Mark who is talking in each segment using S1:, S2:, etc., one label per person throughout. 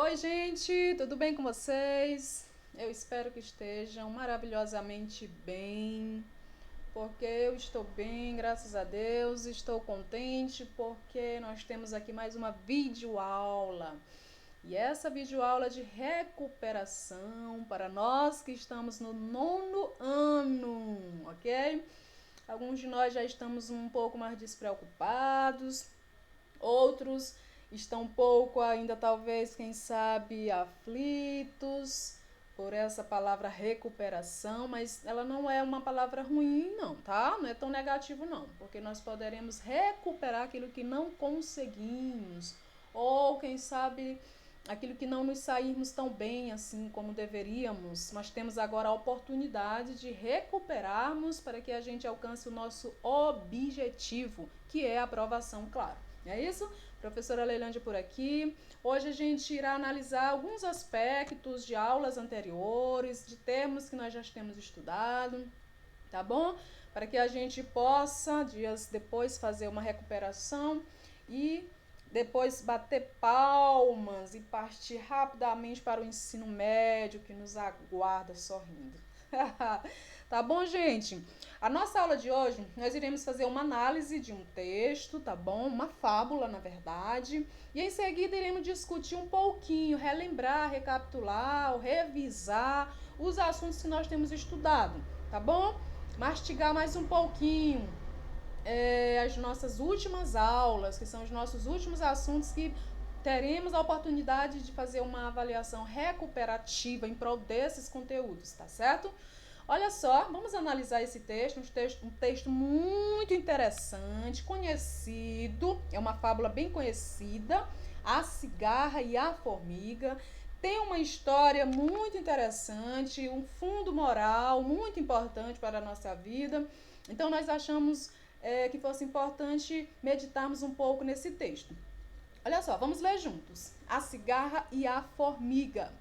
S1: Oi, gente, tudo bem com vocês? Eu espero que estejam maravilhosamente bem, porque eu estou bem, graças a Deus. Estou contente porque nós temos aqui mais uma videoaula. E essa videoaula de recuperação para nós que estamos no nono ano, ok? Alguns de nós já estamos um pouco mais despreocupados, outros estão um pouco ainda, talvez, quem sabe, aflitos por essa palavra recuperação, mas ela não é uma palavra ruim, não, tá? Não é tão negativo, não, porque nós poderemos recuperar aquilo que não conseguimos, ou quem sabe aquilo que não nos sairmos tão bem assim como deveríamos. Nós temos agora a oportunidade de recuperarmos para que a gente alcance o nosso objetivo, que é a aprovação, claro. É isso? Professora Leilândia por aqui. Hoje a gente irá analisar alguns aspectos de aulas anteriores, de termos que nós já temos estudado, tá bom? Para que a gente possa, dias depois, fazer uma recuperação e depois bater palmas e partir rapidamente para o ensino médio que nos aguarda sorrindo. Tá bom, gente? A nossa aula de hoje, nós iremos fazer uma análise de um texto, tá bom? Uma fábula, na verdade. E em seguida iremos discutir um pouquinho, relembrar, recapitular, ou revisar os assuntos que nós temos estudado, tá bom? Mastigar mais um pouquinho as nossas últimas aulas, que são os nossos últimos assuntos que teremos a oportunidade de fazer uma avaliação recuperativa em prol desses conteúdos, tá certo? Olha só, vamos analisar esse texto, um texto muito interessante, conhecido, é uma fábula bem conhecida, A Cigarra e a Formiga. Tem uma história muito interessante, um fundo moral muito importante para a nossa vida. Então, nós achamos que fosse importante meditarmos um pouco nesse texto. Olha só, vamos ler juntos. A Cigarra e a Formiga.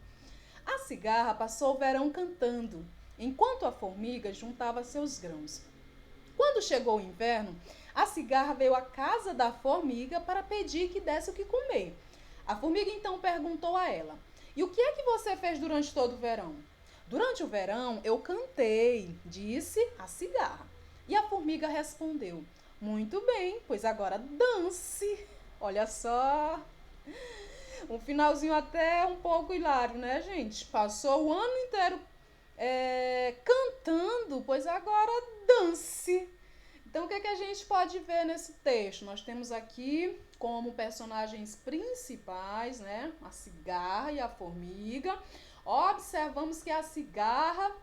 S1: A cigarra passou o verão cantando, enquanto a formiga juntava seus grãos. Quando chegou o inverno, a cigarra veio à casa da formiga para pedir que desse o que comer. A formiga então perguntou a ela: "E o que é que você fez durante todo o verão?" "Durante o verão eu cantei", disse a cigarra. E a formiga respondeu: "Muito bem, pois agora dance." Olha só, um finalzinho até um pouco hilário, né, gente? Passou o ano inteiro cantando, pois agora dance. Então, o que a gente pode ver nesse texto? Nós temos aqui como personagens principais, né, a cigarra e a formiga. Observamos que a cigarra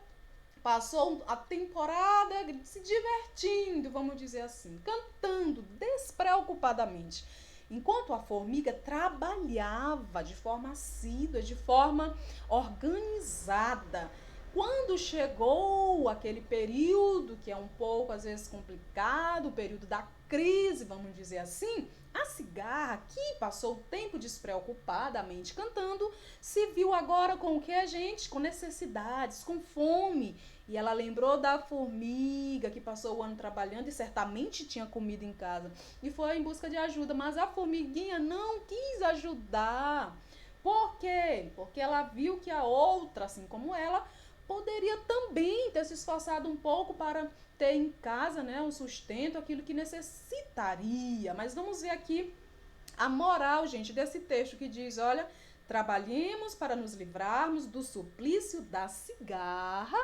S1: passou a temporada se divertindo, vamos dizer assim, cantando despreocupadamente, enquanto a formiga trabalhava de forma assídua, de forma organizada. Quando chegou aquele período que é um pouco às vezes complicado, o período da crise, vamos dizer assim, a cigarra, que passou o tempo despreocupadamente cantando, se viu agora com o que, gente? Com necessidades, com fome. E ela lembrou da formiga que passou o ano trabalhando e certamente tinha comida em casa. E foi em busca de ajuda, mas a formiguinha não quis ajudar. Por quê? Porque ela viu que a outra, assim como ela, poderia também ter se esforçado um pouco para ter em casa, né, o sustento, aquilo que necessitaria. Mas vamos ver aqui a moral, gente, desse texto que diz, olha, trabalhemos para nos livrarmos do suplício da cigarra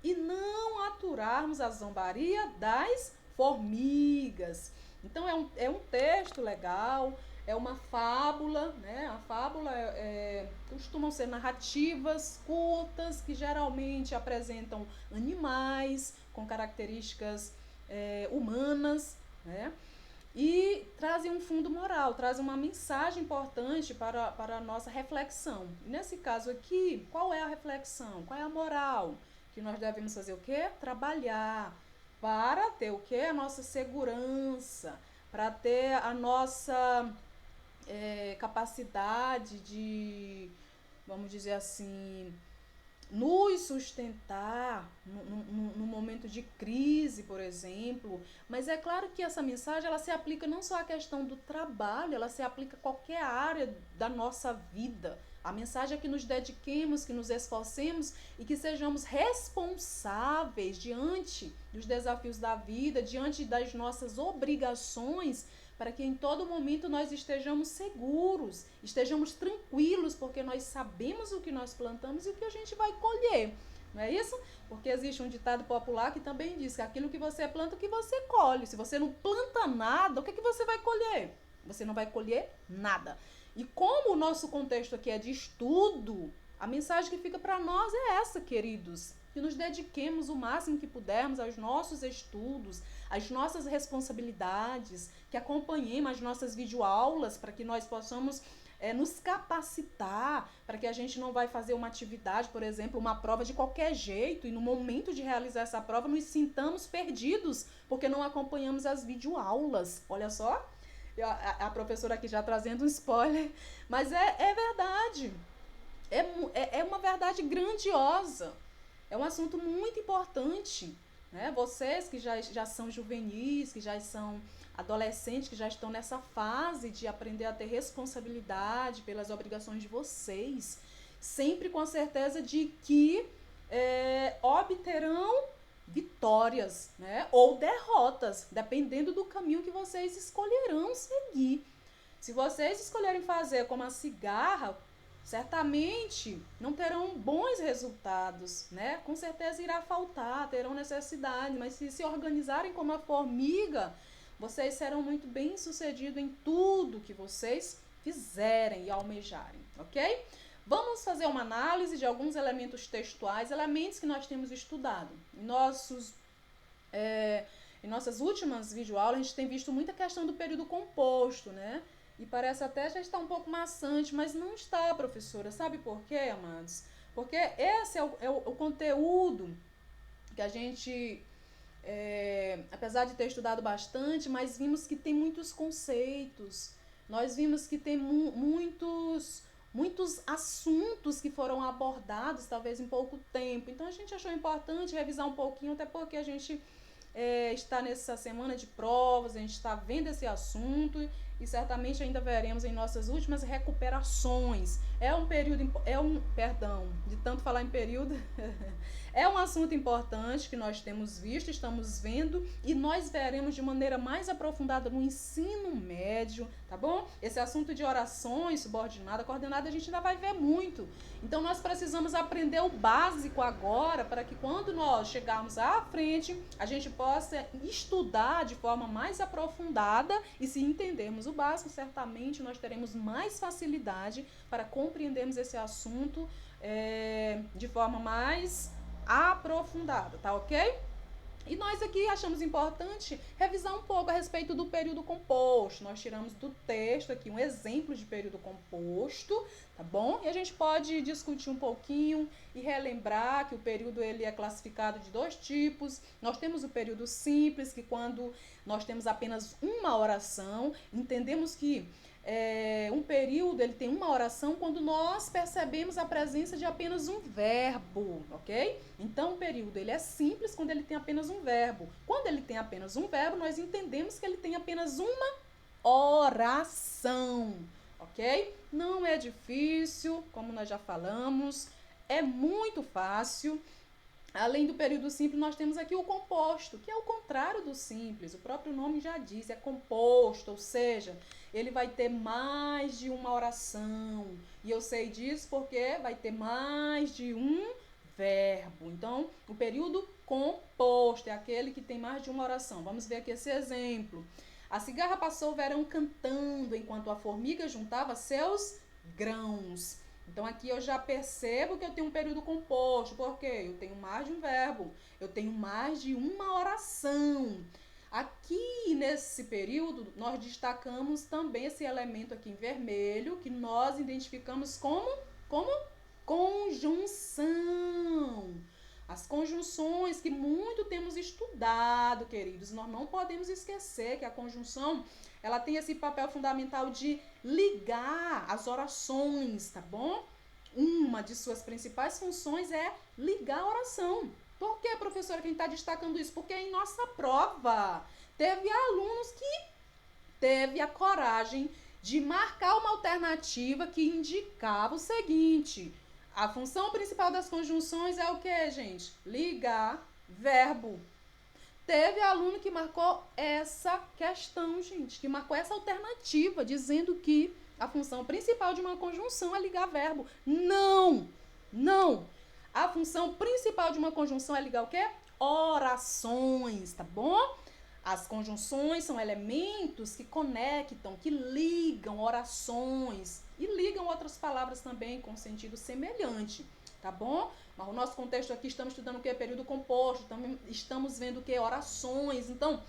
S1: e não aturarmos a zombaria das formigas. Então é um texto legal, é uma fábula, né? A fábula costumam ser narrativas curtas que geralmente apresentam animais com características humanas, né? E trazem um fundo moral, trazem uma mensagem importante para a nossa reflexão. Nesse caso aqui, qual é a reflexão? Qual é a moral? Que nós devemos fazer o quê? Trabalhar para ter o quê? A nossa segurança, para ter a nossa capacidade de, vamos dizer assim, nos sustentar no momento de crise, por exemplo. Mas é claro que essa mensagem ela se aplica não só à questão do trabalho, ela se aplica a qualquer área da nossa vida, A mensagem é que nos dediquemos, que nos esforcemos e que sejamos responsáveis diante dos desafios da vida, diante das nossas obrigações, para que em todo momento nós estejamos seguros, estejamos tranquilos, porque nós sabemos o que nós plantamos e o que a gente vai colher. Não é isso? Porque existe um ditado popular que também diz que aquilo que você planta, o que você colhe. Se você não planta nada, o que é que você vai colher? Você não vai colher nada. E como o nosso contexto aqui é de estudo, a mensagem que fica para nós é essa, queridos. Que nos dediquemos o máximo que pudermos aos nossos estudos, às nossas responsabilidades, que acompanhemos as nossas videoaulas para que nós possamos nos capacitar, para que a gente não vai fazer uma atividade, por exemplo, uma prova de qualquer jeito, e no momento de realizar essa prova nos sintamos perdidos, porque não acompanhamos as videoaulas. Olha só, a professora aqui já trazendo um spoiler, mas é verdade, é uma verdade grandiosa, é um assunto muito importante, né? Vocês que já são juvenis, que já são adolescentes, que já estão nessa fase de aprender a ter responsabilidade pelas obrigações de vocês, sempre com a certeza de que obterão vitórias, né? Ou derrotas, dependendo do caminho que vocês escolherão seguir. Se vocês escolherem fazer como a cigarra, certamente não terão bons resultados, né? Com certeza irá faltar, terão necessidade, mas se organizarem como a formiga, vocês serão muito bem sucedidos em tudo que vocês fizerem e almejarem, ok? Vamos fazer uma análise de alguns elementos textuais, elementos que nós temos estudado. Em nossas últimas videoaulas, a gente tem visto muita questão do período composto, né? E parece até já estar um pouco maçante, mas não está, professora. Sabe por quê, amados? Porque esse é o conteúdo que a gente, apesar de ter estudado bastante, mas vimos que tem muitos conceitos. Nós vimos que tem muitos assuntos que foram abordados, talvez em pouco tempo. Então, a gente achou importante revisar um pouquinho, até porque a gente está nessa semana de provas, a gente está vendo esse assunto e certamente ainda veremos em nossas últimas recuperações. De tanto falar em período, é um assunto importante que nós temos visto, estamos vendo e nós veremos de maneira mais aprofundada no ensino médio, tá bom? Esse assunto de orações, subordinada, coordenada, a gente ainda vai ver muito. Então, nós precisamos aprender o básico agora para que quando nós chegarmos à frente, a gente possa estudar de forma mais aprofundada e se entendermos o básico, certamente nós teremos mais facilidade para compreendermos esse assunto de forma mais aprofundada, tá ok? E nós aqui achamos importante revisar um pouco a respeito do período composto. Nós tiramos do texto aqui um exemplo de período composto, tá bom? E a gente pode discutir um pouquinho e relembrar que o período ele é classificado de dois tipos. Nós temos o período simples, que quando nós temos apenas uma oração, entendemos que um período ele tem uma oração quando nós percebemos a presença de apenas um verbo, ok? Então, o período ele é simples quando ele tem apenas um verbo. Quando ele tem apenas um verbo, nós entendemos que ele tem apenas uma oração, ok? Não é difícil, como nós já falamos, é muito fácil. Além do período simples, nós temos aqui o composto, que é o contrário do simples. O próprio nome já diz, é composto, ou seja, ele vai ter mais de uma oração. E eu sei disso porque vai ter mais de um verbo. Então, o período composto é aquele que tem mais de uma oração. Vamos ver aqui esse exemplo. A cigarra passou o verão cantando, enquanto a formiga juntava seus grãos. Então, aqui eu já percebo que eu tenho um período composto, porque eu tenho mais de um verbo, eu tenho mais de uma oração. Aqui, nesse período, nós destacamos também esse elemento aqui em vermelho, que nós identificamos como conjunção. As conjunções que muito temos estudado, queridos, nós não podemos esquecer que a conjunção ela tem esse papel fundamental de ligar as orações, tá bom? Uma de suas principais funções é ligar a oração. Por que, professora, quem está destacando isso? Porque em nossa prova teve alunos que teve a coragem de marcar uma alternativa que indicava o seguinte: a função principal das conjunções é o que, gente? Ligar verbo. Teve aluno que marcou essa questão, gente, que marcou essa alternativa, dizendo que a função principal de uma conjunção é ligar verbo. Não! Não! A função principal de uma conjunção é ligar o quê? Orações, tá bom? As conjunções são elementos que conectam, que ligam orações e ligam outras palavras também com sentido semelhante, tá bom? Mas o nosso contexto aqui, estamos estudando o que? Período composto, estamos vendo o que? Orações. Então,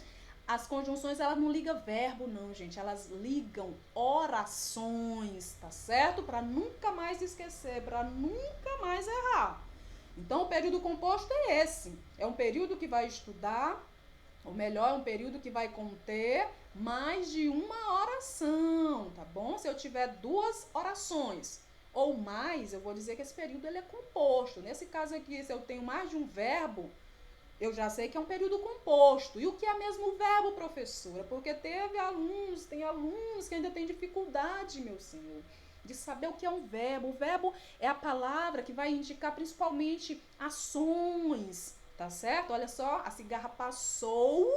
S1: as conjunções, elas não ligam verbo, não, gente. Elas ligam orações, tá certo? Para nunca mais esquecer, para nunca mais errar. Então, o período composto é esse. É um período que vai estudar, ou melhor, é um período que vai conter mais de uma oração, tá bom? Se eu tiver 2 orações ou mais, eu vou dizer que esse período ele é composto. Nesse caso aqui, se eu tenho mais de um verbo, eu já sei que é um período composto. E o que é mesmo o verbo, professora? Porque tem alunos que ainda têm dificuldade, meu senhor, de saber o que é um verbo. O verbo é a palavra que vai indicar principalmente ações, tá certo? Olha só, a cigarra passou,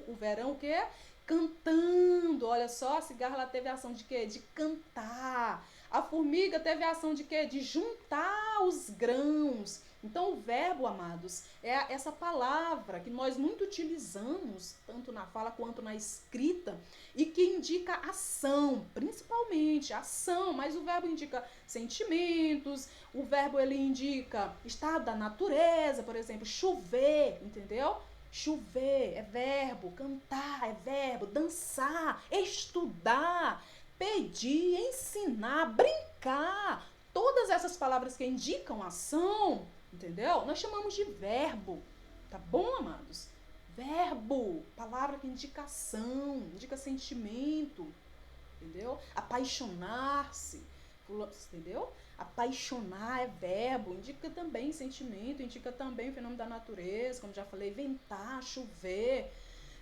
S1: o verão o quê? Cantando. Olha só, a cigarra ela teve a ação de quê? De cantar. A formiga teve a ação de quê? De juntar os grãos. Então, o verbo, amados, é essa palavra que nós muito utilizamos, tanto na fala quanto na escrita, e que indica ação, principalmente ação, mas o verbo indica sentimentos, o verbo ele indica estado da natureza, por exemplo, chover, entendeu? Chover é verbo, cantar é verbo, dançar, estudar, pedir, ensinar, brincar. Todas essas palavras que indicam ação, entendeu? Nós chamamos de verbo, tá bom, amados? Verbo, palavra que indica ação, indica sentimento, entendeu? Apaixonar-se, entendeu? Apaixonar é verbo, indica também sentimento, indica também o fenômeno da natureza, como já falei, ventar, chover.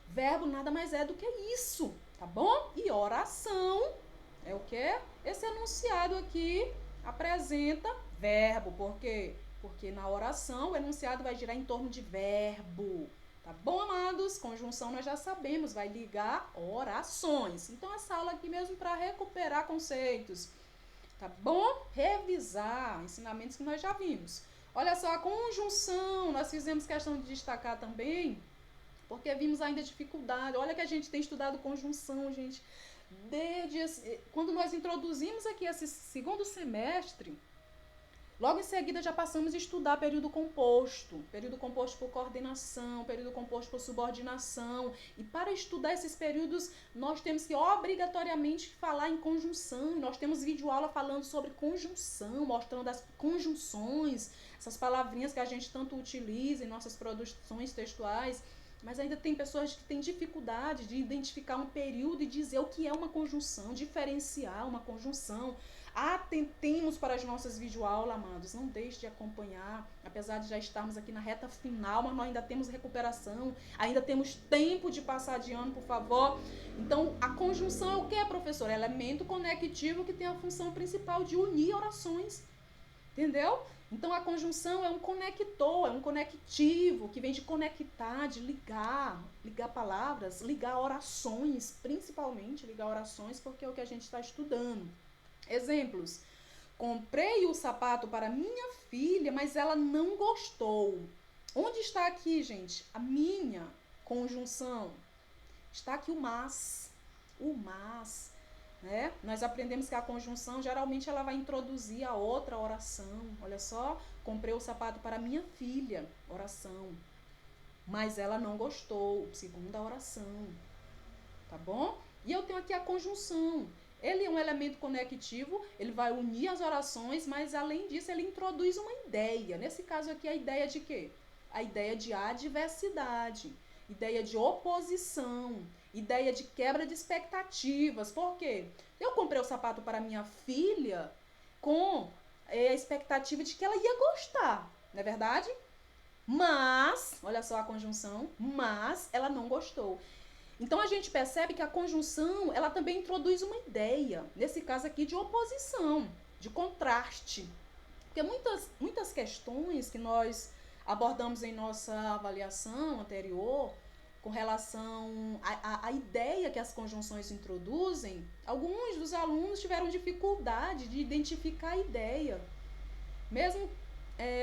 S1: Verbo nada mais é do que isso, tá bom? E oração é o quê? Esse enunciado aqui apresenta verbo, por quê? Porque na oração o enunciado vai girar em torno de verbo. Tá bom, amados? Conjunção nós já sabemos, vai ligar orações. Então, essa aula aqui mesmo para recuperar conceitos. Tá bom? Revisar ensinamentos que nós já vimos. Olha só, a conjunção, nós fizemos questão de destacar também, porque vimos ainda dificuldade. Olha que a gente tem estudado conjunção, gente. Desde quando nós introduzimos aqui esse segundo semestre, logo em seguida já passamos a estudar período composto por coordenação, período composto por subordinação. E para estudar esses períodos, nós temos que obrigatoriamente falar em conjunção. Nós temos videoaula falando sobre conjunção, mostrando as conjunções, essas palavrinhas que a gente tanto utiliza em nossas produções textuais. Mas ainda tem pessoas que têm dificuldade de identificar um período e dizer o que é uma conjunção, diferenciar uma conjunção. Atentemos para as nossas videoaulas, amados. Não deixe de acompanhar, apesar de já estarmos aqui na reta final, mas nós ainda temos recuperação, ainda temos tempo de passar de ano, por favor. Então, a conjunção é o que, professor? É elemento conectivo que tem a função principal de unir orações. Entendeu? Então, a conjunção é um conector, é um conectivo, que vem de conectar, de ligar palavras, ligar orações, principalmente ligar orações, porque é o que a gente está estudando. Exemplos. Comprei o sapato para minha filha, mas ela não gostou. Onde está aqui, gente? A minha conjunção. Está aqui o mas. O mas. Né? Nós aprendemos que a conjunção, geralmente, ela vai introduzir a outra oração. Olha só, comprei o sapato para minha filha, oração. Mas ela não gostou, segunda oração. Tá bom? E eu tenho aqui a conjunção. Ele é um elemento conectivo, ele vai unir as orações, mas, além disso, ele introduz uma ideia. Nesse caso aqui, a ideia de quê? A ideia de adversidade, ideia de oposição, ideia de quebra de expectativas. Por quê? Eu comprei o sapato para minha filha com a expectativa de que ela ia gostar, não é verdade? Mas, olha só a conjunção, mas ela não gostou. Então a gente percebe que a conjunção, ela também introduz uma ideia, nesse caso aqui de oposição, de contraste. Porque muitas questões que nós abordamos em nossa avaliação anterior, com relação à ideia que as conjunções introduzem, alguns dos alunos tiveram dificuldade de identificar a ideia. Mesmo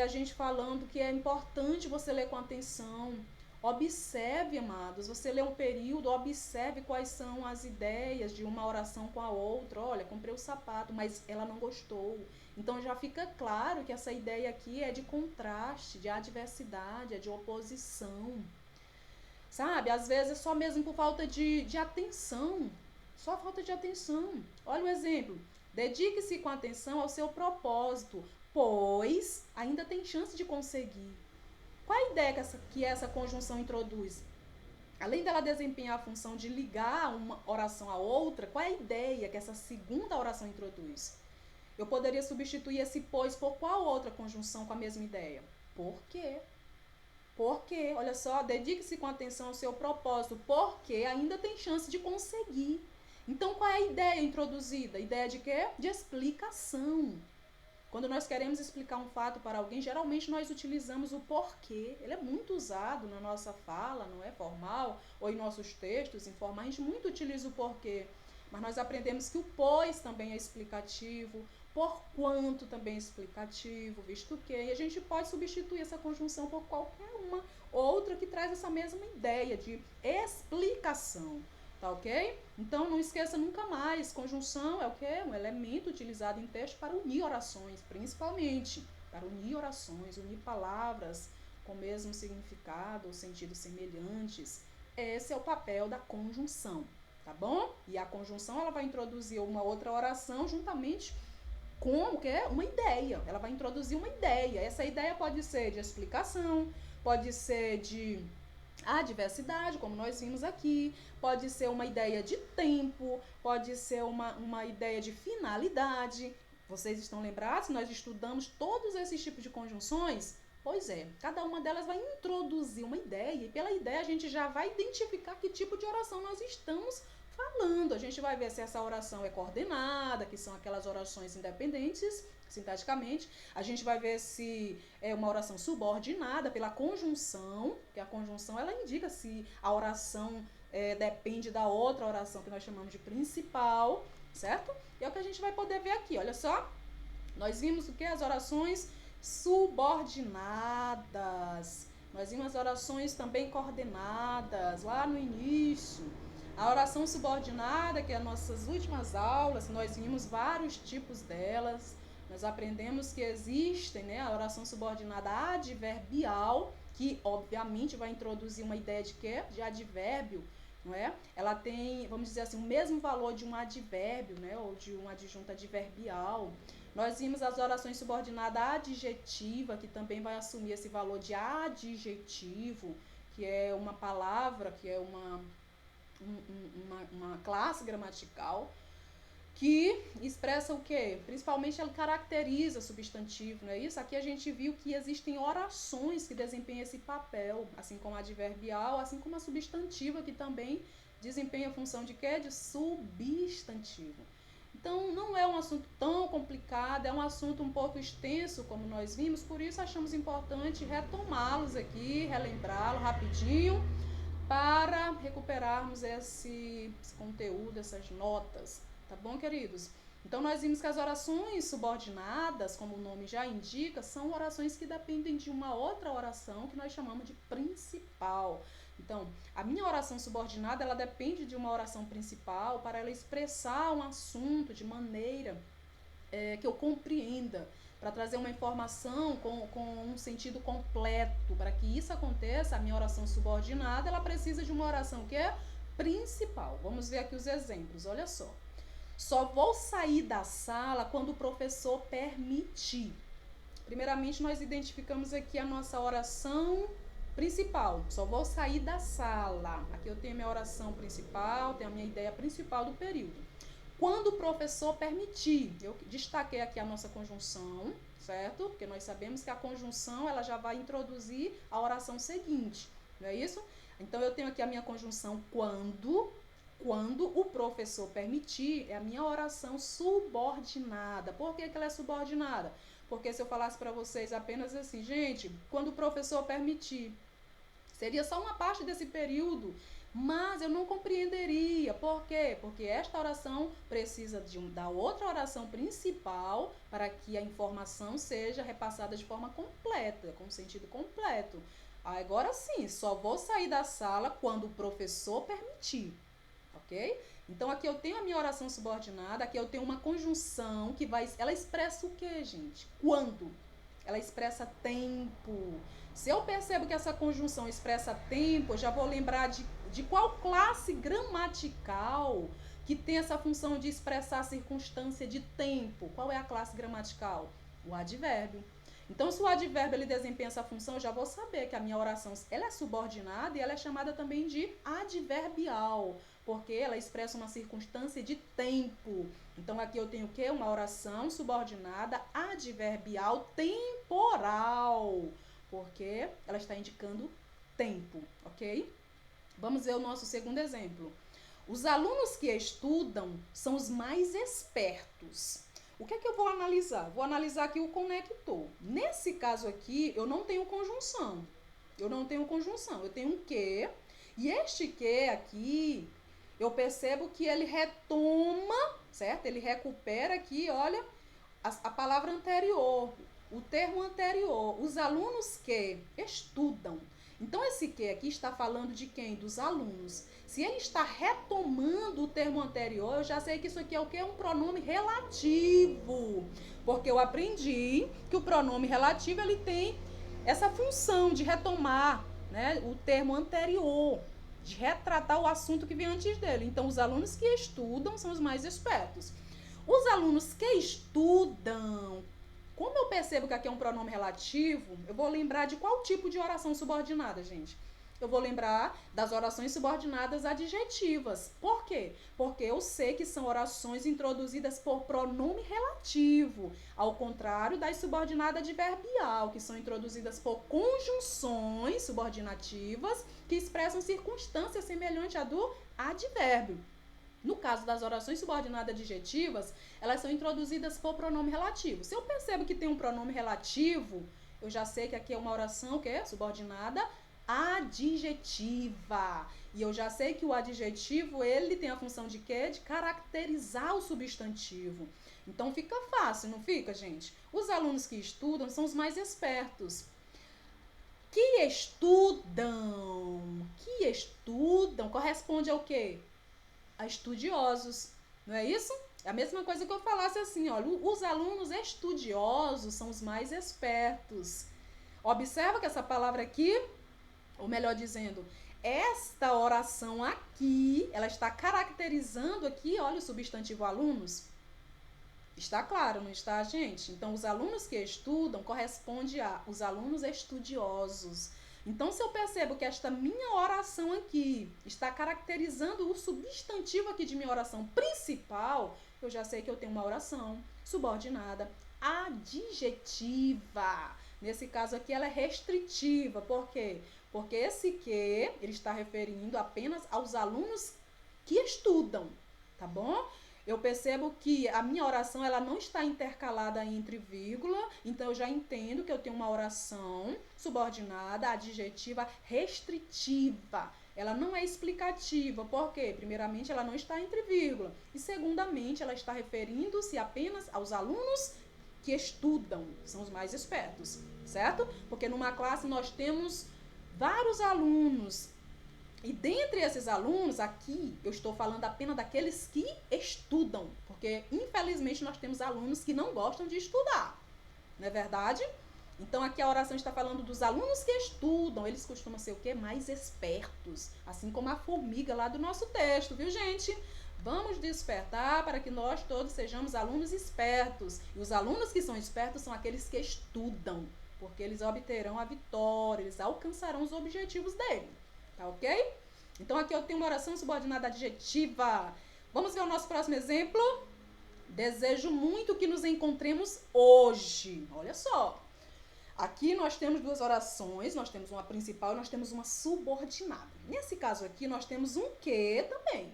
S1: a gente falando que é importante você ler com atenção, observe, amados, você lê um período, observe quais são as ideias de uma oração com a outra. Olha, comprei o sapato, mas ela não gostou. Então já fica claro que essa ideia aqui é de contraste, de adversidade, é de oposição. Sabe? Às vezes é só mesmo por falta de atenção. Só falta de atenção. Olha o exemplo. Dedique-se com atenção ao seu propósito, pois ainda tem chance de conseguir. Qual a ideia que essa conjunção introduz? Além dela desempenhar a função de ligar uma oração a outra, qual é a ideia que essa segunda oração introduz? Eu poderia substituir esse pois por qual outra conjunção com a mesma ideia? Por quê? Porque, olha só, dedique-se com atenção ao seu propósito, porque ainda tem chance de conseguir. Então, qual é a ideia introduzida? Ideia de quê? De explicação. Quando nós queremos explicar um fato para alguém, geralmente nós utilizamos o porquê. Ele é muito usado na nossa fala, não é formal, ou em nossos textos informais, a gente muito utiliza o porquê. Mas nós aprendemos que o pois também é explicativo, por quanto também é explicativo, visto que, e a gente pode substituir essa conjunção por qualquer uma outra que traz essa mesma ideia de explicação, tá ok? Então não esqueça nunca mais, conjunção é o quê? Um elemento utilizado em texto para unir orações, principalmente, para unir orações, unir palavras com o mesmo significado ou sentidos semelhantes. Esse é o papel da conjunção, tá bom? E a conjunção ela vai introduzir uma outra oração juntamente com o que é uma ideia. Ela vai introduzir uma ideia. Essa ideia pode ser de explicação, pode ser de adversidade, como nós vimos aqui, pode ser uma ideia de tempo, pode ser uma ideia de finalidade. Vocês estão lembrados? Nós estudamos todos esses tipos de conjunções? Pois é, cada uma delas vai introduzir uma ideia e pela ideia a gente já vai identificar que tipo de oração nós estamos falando. A gente vai ver se essa oração é coordenada, que são aquelas orações independentes, sintaticamente. A gente vai ver se é uma oração subordinada pela conjunção, que a conjunção ela indica se a oração depende da outra oração que nós chamamos de principal, certo? E é o que a gente vai poder ver aqui, olha só. Nós vimos o que? As orações subordinadas. Nós vimos as orações também coordenadas lá no início. A oração subordinada, que é as nossas últimas aulas, nós vimos vários tipos delas. Nós aprendemos que existem, né, a oração subordinada adverbial, que obviamente vai introduzir uma ideia de quê? De advérbio, não é? Ela tem, vamos dizer assim, o mesmo valor de um advérbio, né, ou de um adjunto adverbial. Nós vimos as orações subordinadas adjetiva, que também vai assumir esse valor de adjetivo, que é uma palavra, que é uma classe gramatical que expressa o quê? Principalmente ela caracteriza substantivo, não é isso? Aqui a gente viu que existem orações que desempenham esse papel, assim como a adverbial, assim como a substantiva, que também desempenha a função de quê? De substantivo. Então, não é um assunto tão complicado, é um assunto um pouco extenso, como nós vimos, por isso achamos importante retomá-los aqui, relembrá-lo rapidinho, para recuperarmos esse conteúdo, essas notas, tá bom, queridos? Então, nós vimos que as orações subordinadas, como o nome já indica, são orações que dependem de uma outra oração que nós chamamos de principal. Então, a minha oração subordinada, ela depende de uma oração principal para ela expressar um assunto de maneira que eu compreenda, para trazer uma informação com um sentido completo. Para que isso aconteça, a minha oração subordinada, ela precisa de uma oração que é principal. Vamos ver aqui os exemplos, olha só. Só vou sair da sala quando o professor permitir. Primeiramente, nós identificamos aqui a nossa oração principal. Só vou sair da sala. Aqui eu tenho a minha oração principal, tenho a minha ideia principal do período. Quando o professor permitir, eu destaquei aqui a nossa conjunção, certo? Porque nós sabemos que a conjunção ela já vai introduzir a oração seguinte, não é isso? Então, eu tenho aqui a minha conjunção quando o professor permitir, é a minha oração subordinada. Por que ela é subordinada? Porque se eu falasse para vocês apenas assim, gente, quando o professor permitir, seria só uma parte desse período, mas eu não compreenderia. Por quê? Porque esta oração precisa da outra oração principal para que a informação seja repassada de forma completa, com sentido completo. Agora sim, só vou sair da sala quando o professor permitir, ok? Então aqui eu tenho a minha oração subordinada, aqui eu tenho uma conjunção que ela expressa o quê, gente? Quando? Ela expressa tempo. Se eu percebo que essa conjunção expressa tempo, eu já vou lembrar de qual classe gramatical que tem essa função de expressar a circunstância de tempo. Qual é a classe gramatical? O advérbio. Então, se o advérbio ele desempenha essa função, eu já vou saber que a minha oração ela é subordinada e ela é chamada também de adverbial, porque ela expressa uma circunstância de tempo. Então, aqui eu tenho o quê? Uma oração subordinada adverbial temporal, porque ela está indicando tempo, ok? Vamos ver o nosso segundo exemplo. Os alunos que estudam são os mais espertos. O que é que eu vou analisar? Vou analisar aqui o conector. Nesse caso aqui, eu não tenho conjunção. Eu tenho um que. E este que aqui, eu percebo que ele retoma, certo? Ele recupera aqui, olha, a palavra anterior, o termo anterior. Os alunos que estudam. Então, esse que aqui está falando de quem? Dos alunos. Se ele está retomando o termo anterior, eu já sei que isso aqui é o que? É um pronome relativo. Porque eu aprendi que o pronome relativo, ele tem essa função de retomar, né, o termo anterior, de retratar o assunto que vem antes dele. Então, os alunos que estudam são os mais espertos. Os alunos que estudam, como eu percebo que aqui é um pronome relativo, eu vou lembrar de qual tipo de oração subordinada, gente? Eu vou lembrar das orações subordinadas adjetivas. Por quê? Porque eu sei que são orações introduzidas por pronome relativo, ao contrário das subordinadas adverbial, que são introduzidas por conjunções subordinativas que expressam circunstâncias semelhantes à do advérbio. No caso das orações subordinadas adjetivas, elas são introduzidas por pronome relativo. Se eu percebo que tem um pronome relativo, eu já sei que aqui é uma oração que é subordinada adjetiva. E eu já sei que o adjetivo, ele tem a função de quê? De caracterizar o substantivo. Então fica fácil, não fica, gente? Os alunos que estudam são os mais espertos. Que estudam, corresponde ao quê? A estudiosos, não é isso? É a mesma coisa que eu falasse assim, olha, os alunos estudiosos são os mais espertos. Observa que essa palavra aqui, ou melhor dizendo, esta oração aqui, ela está caracterizando aqui, olha o substantivo alunos. Está claro, não está, gente? Então, os alunos que estudam corresponde a os alunos estudiosos. Então, se eu percebo que esta minha oração aqui está caracterizando o substantivo aqui de minha oração principal, eu já sei que eu tenho uma oração subordinada adjetiva. Nesse caso aqui, ela é restritiva. Por quê? Porque esse que, ele está referindo apenas aos alunos que estudam, tá bom? Eu percebo que a minha oração, ela não está intercalada entre vírgula, então eu já entendo que eu tenho uma oração subordinada, adjetiva, restritiva. Ela não é explicativa, por quê? Primeiramente, ela não está entre vírgula, e segundamente, ela está referindo-se apenas aos alunos que estudam, são os mais espertos, certo? Porque numa classe nós temos vários alunos, e dentre esses alunos, aqui eu estou falando apenas daqueles que estudam, porque infelizmente nós temos alunos que não gostam de estudar, não é verdade? Então aqui a oração está falando dos alunos que estudam, eles costumam ser o quê? Mais espertos, assim como a formiga lá do nosso texto, viu, gente? Vamos despertar para que nós todos sejamos alunos espertos, e os alunos que são espertos são aqueles que estudam, porque eles obterão a vitória, eles alcançarão os objetivos dele. Tá ok? Então, aqui eu tenho uma oração subordinada adjetiva. Vamos ver o nosso próximo exemplo? Desejo muito que nos encontremos hoje. Olha só. Aqui nós temos duas orações, nós temos uma principal e nós temos uma subordinada. Nesse caso aqui, nós temos um que também.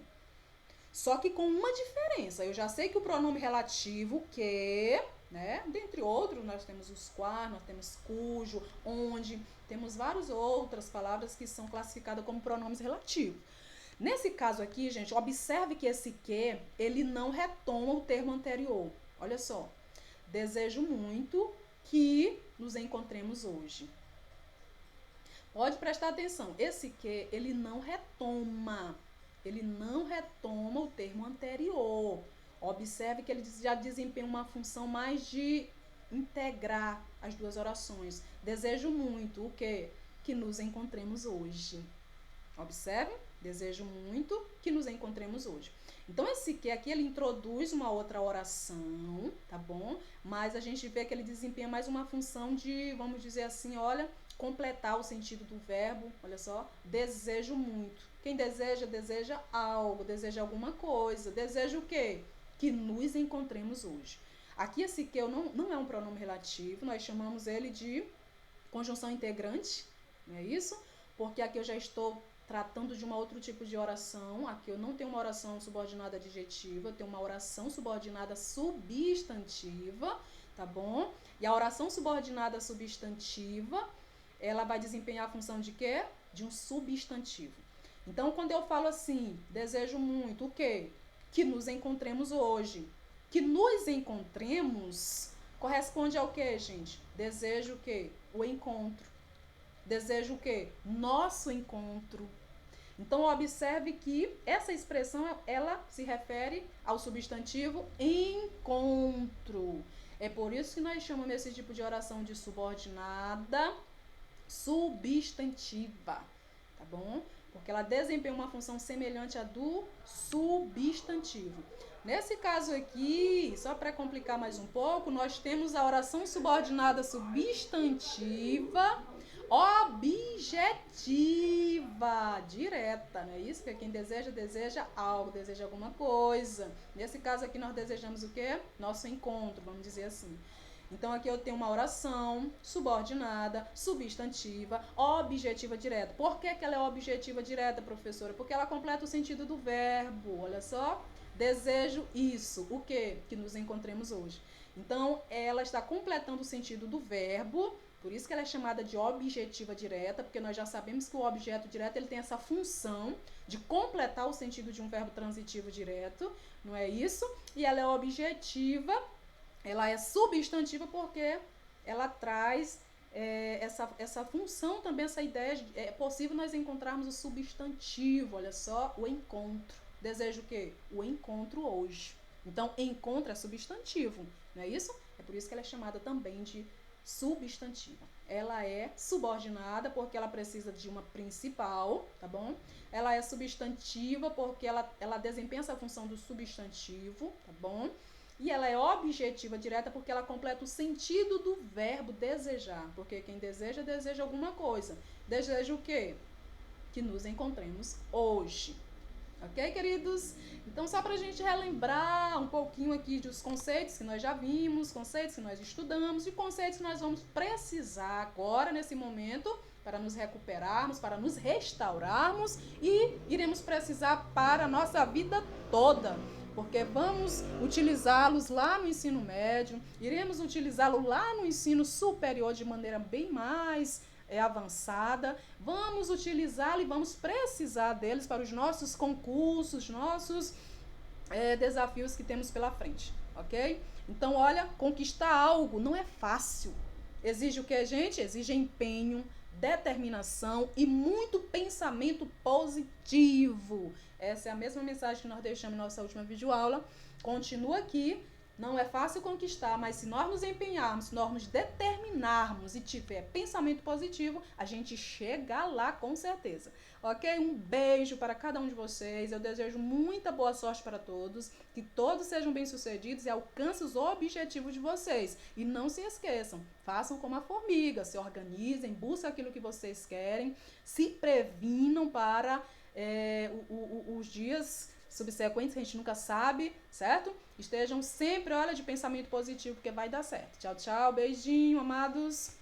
S1: Só que com uma diferença. Eu já sei que o pronome relativo, que, né? Dentre outros, nós temos os quais, nós temos cujo, onde, temos várias outras palavras que são classificadas como pronomes relativos. Nesse caso aqui, gente, observe que esse que, ele não retoma o termo anterior. Olha só. Desejo muito que nos encontremos hoje. Pode prestar atenção. Esse que, ele não retoma o termo anterior. Observe que ele já desempenha uma função mais de integrar as duas orações. Desejo muito o quê? Que nos encontremos hoje. Observe, desejo muito que nos encontremos hoje. Então, esse que aqui, ele introduz uma outra oração, tá bom? Mas a gente vê que ele desempenha mais uma função de, vamos dizer assim, olha, completar o sentido do verbo, olha só, desejo muito. Quem deseja, deseja algo, deseja alguma coisa. Deseja o quê? Que nos encontremos hoje. Aqui esse que não é um pronome relativo, nós chamamos ele de conjunção integrante, não é isso? Porque aqui eu já estou tratando de um outro tipo de oração. Aqui eu não tenho uma oração subordinada adjetiva, eu tenho uma oração subordinada substantiva, tá bom? E a oração subordinada substantiva, ela vai desempenhar a função de quê? De um substantivo. Então, quando eu falo assim, desejo muito, o quê? Que nos encontremos hoje. Que nos encontremos corresponde ao quê, gente? Desejo o quê? O encontro. Desejo o quê? Nosso encontro. Então, observe que essa expressão, ela se refere ao substantivo encontro. É por isso que nós chamamos esse tipo de oração de subordinada substantiva, tá bom? Porque ela desempenha uma função semelhante à do substantivo. Nesse caso aqui, só para complicar mais um pouco, nós temos a oração subordinada substantiva objetiva, direta, não é isso? Que quem deseja, deseja algo, deseja alguma coisa. Nesse caso aqui, nós desejamos o quê? Nosso encontro, vamos dizer assim. Então, aqui eu tenho uma oração subordinada, substantiva, objetiva direta. Por que ela é objetiva direta, professora? Porque ela completa o sentido do verbo, olha só. Desejo isso, o quê? Que nos encontremos hoje. Então, ela está completando o sentido do verbo, por isso que ela é chamada de objetiva direta, porque nós já sabemos que o objeto direto, ele tem essa função de completar o sentido de um verbo transitivo direto, não é isso? E ela é objetiva. Ela é substantiva porque ela traz essa função também, essa ideia. É possível nós encontrarmos o substantivo, olha só, o encontro. Desejo o quê? O encontro hoje. Então, encontro é substantivo, não é isso? É por isso que ela é chamada também de substantiva. Ela é subordinada porque ela precisa de uma principal, tá bom? Ela é substantiva porque ela desempenha essa função do substantivo, tá bom? E ela é objetiva direta porque ela completa o sentido do verbo desejar. Porque quem deseja, deseja alguma coisa. Deseja o quê? Que nos encontremos hoje. Ok, queridos? Então, só para a gente relembrar um pouquinho aqui dos conceitos que nós já vimos, conceitos que nós estudamos e conceitos que nós vamos precisar agora, nesse momento, para nos recuperarmos, para nos restaurarmos e iremos precisar para a nossa vida toda. Porque vamos utilizá-los lá no ensino médio, iremos utilizá-lo lá no ensino superior de maneira bem mais avançada, vamos utilizá-lo e vamos precisar deles para os nossos concursos, nossos desafios que temos pela frente, ok? Então, olha, conquistar algo não é fácil. Exige o que, gente? Exige empenho, determinação e muito pensamento positivo. Essa é a mesma mensagem que nós deixamos na nossa última videoaula. Continua aqui. Não é fácil conquistar, mas se nós nos empenharmos, se nós nos determinarmos e tiver pensamento positivo, a gente chega lá com certeza. Ok? Um beijo para cada um de vocês. Eu desejo muita boa sorte para todos, que todos sejam bem-sucedidos e alcancem os objetivos de vocês. E não se esqueçam, façam como a formiga, se organizem, busquem aquilo que vocês querem, se previnam para os dias subsequentes, a gente nunca sabe, certo? Estejam sempre, olha, de pensamento positivo, porque vai dar certo. Tchau, tchau, beijinho, amados.